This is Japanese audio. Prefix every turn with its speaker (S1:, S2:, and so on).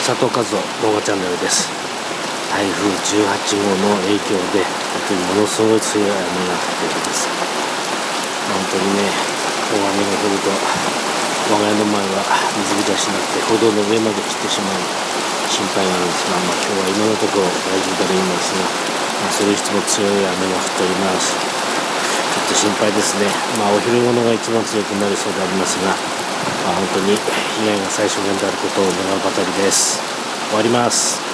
S1: 佐藤和夫動画チャンネルです。台風18号の影響で本当にものすごい強い雨が降っています。本当にね、大雨が降ると我が家の前は水浸しになって歩道の上まで来てしまう心配があるんですが、今日は今のところ大丈夫だと言いますが、それにしても強い雨が降っております。ちょっと心配ですね。お昼頃が一番強くなりそうでありますが、本当に被害が最小限であることを願うばかりです。終わります。